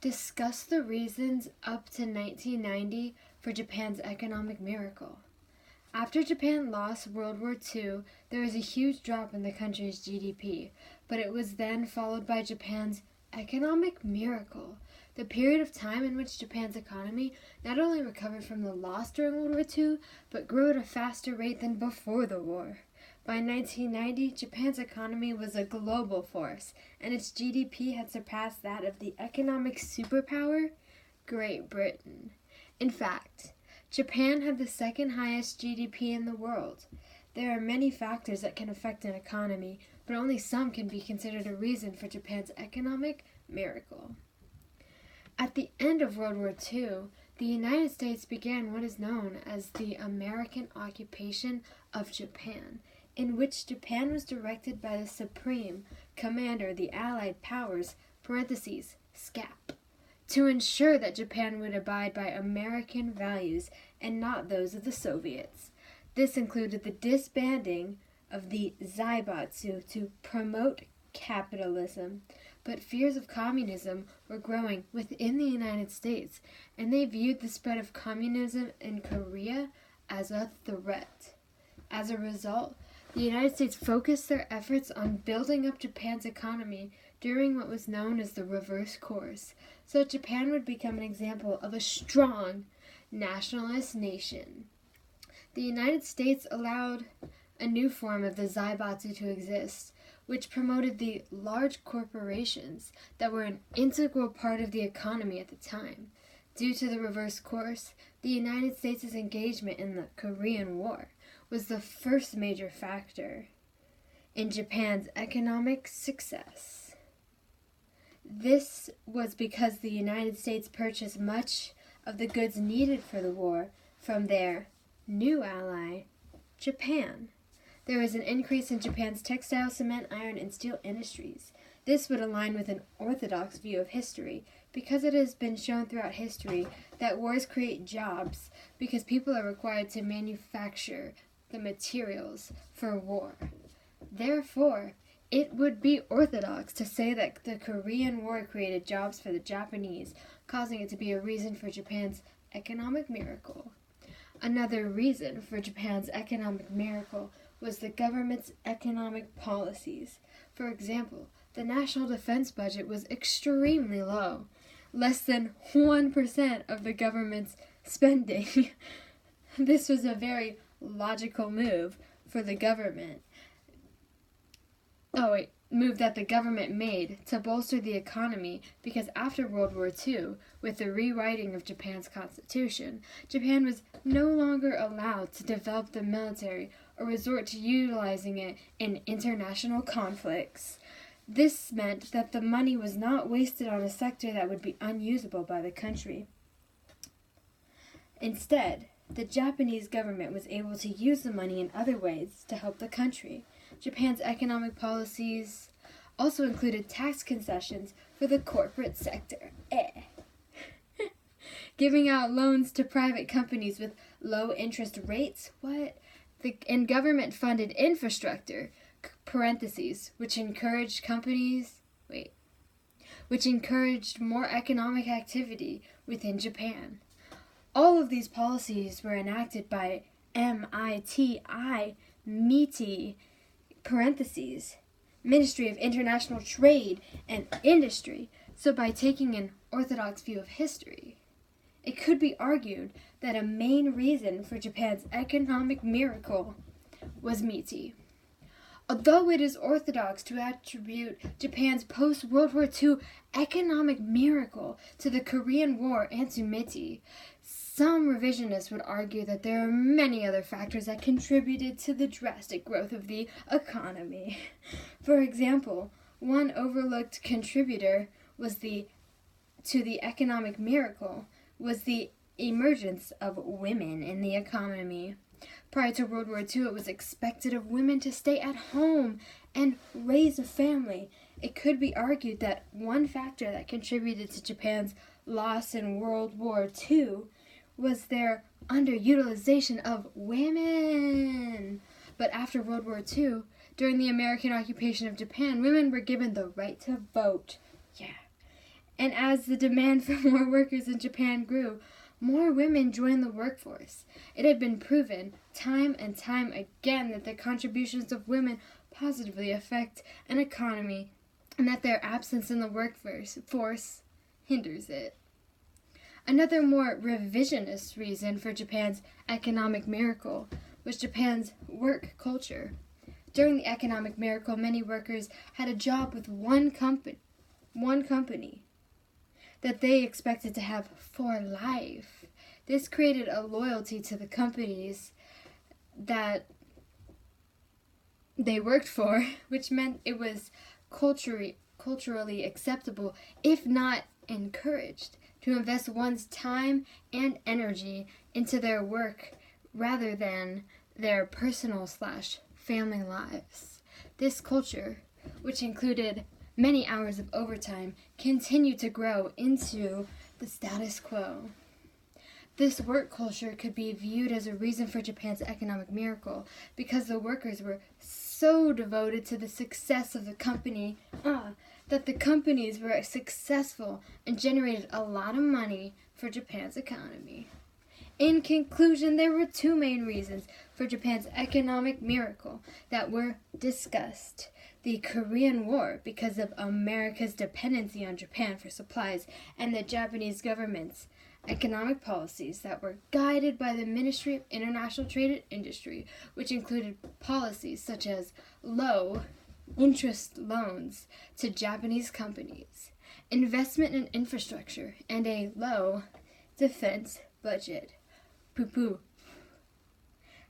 Discuss the reasons up to 1990 for Japan's economic miracle. After Japan lost World War II, there was a huge drop in the country's GDP, but it was then followed by Japan's economic miracle, the period of time in which Japan's economy not only recovered from the loss during World War II, but grew at a faster rate than before the war. By 1990, Japan's economy was a global force, and its GDP had surpassed that of the economic superpower, Great Britain. In fact, Japan had the second highest GDP in the world. There are many factors that can affect an economy, but only some can be considered a reason for Japan's economic miracle. At the end of World War II, the United States began what is known as the American occupation of Japan, in which Japan was directed by the Supreme Commander of the Allied Powers, (SCAP), to ensure that Japan would abide by American values and not those of the Soviets. This included the disbanding of the zaibatsu to promote capitalism, but fears of communism were growing within the United States, and they viewed the spread of communism in Korea as a threat. As a result, the United States focused their efforts on building up Japan's economy during what was known as the reverse course, so that Japan would become an example of a strong nationalist nation. The United States allowed a new form of the zaibatsu to exist, which promoted the large corporations that were an integral part of the economy at the time. Due to the reverse course, the United States' engagement in the Korean War was the first major factor in Japan's economic success. This was because the United States purchased much of the goods needed for the war from their new ally, Japan. There was an increase in Japan's textile, cement, iron, and steel industries. This would align with an orthodox view of history, because it has been shown throughout history that wars create jobs because people are required to manufacture the materials for war. Therefore, it would be orthodox to say that the Korean War created jobs for the Japanese, causing it to be a reason for Japan's economic miracle. Another reason for Japan's economic miracle was the government's economic policies. For example, the national defense budget was extremely low, less than 1% of the government's spending. This was a very logical move for the government. Move that the government made to bolster the economy, because after World War II, with the rewriting of Japan's constitution, Japan was no longer allowed to develop the military or resort to utilizing it in international conflicts. This meant that the money was not wasted on a sector that would be unusable by the country. Instead, the Japanese government was able to use the money in other ways to help the country. Japan's economic policies also included tax concessions for the corporate sector, giving out loans to private companies with low interest rates, and government-funded infrastructure, which encouraged more economic activity within Japan. All of these policies were enacted by MITI, Ministry of International Trade and Industry. So by taking an orthodox view of history, it could be argued that a main reason for Japan's economic miracle was MITI. Although it is orthodox to attribute Japan's post-World War II economic miracle to the Korean War and to MITI, some revisionists would argue that there are many other factors that contributed to the drastic growth of the economy. For example, one overlooked contributor to the economic miracle was the emergence of women in the economy. Prior to World War II, it was expected of women to stay at home and raise a family. It could be argued that one factor that contributed to Japan's loss in World War II was their underutilization of women. But after World War II, during the American occupation of Japan, women were given the right to vote. And as the demand for more workers in Japan grew, more women joined the workforce. It had been proven time and time again that the contributions of women positively affect an economy and that their absence in the workforce hinders it. Another more revisionist reason for Japan's economic miracle was Japan's work culture. During the economic miracle, many workers had a job with one company that they expected to have for life. This created a loyalty to the companies that they worked for, which meant it was culturally acceptable, if not encouraged, to invest one's time and energy into their work rather than their personal/family lives. This culture, which included many hours of overtime, continued to grow into the status quo. This work culture could be viewed as a reason for Japan's economic miracle because the workers were so devoted to the success of the company that the companies were successful and generated a lot of money for Japan's economy. In conclusion, there were two main reasons for Japan's economic miracle that were discussed. The Korean War, because of America's dependency on Japan for supplies, and the Japanese government's economic policies that were guided by the Ministry of International Trade and Industry, which included policies such as low interest loans to Japanese companies, investment in infrastructure, and a low defense budget. Poo-poo.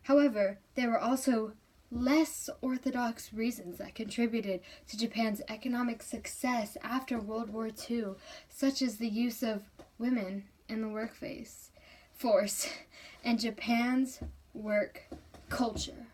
However, there were also less orthodox reasons that contributed to Japan's economic success after World War II, such as the use of women in the workforce and Japan's work culture.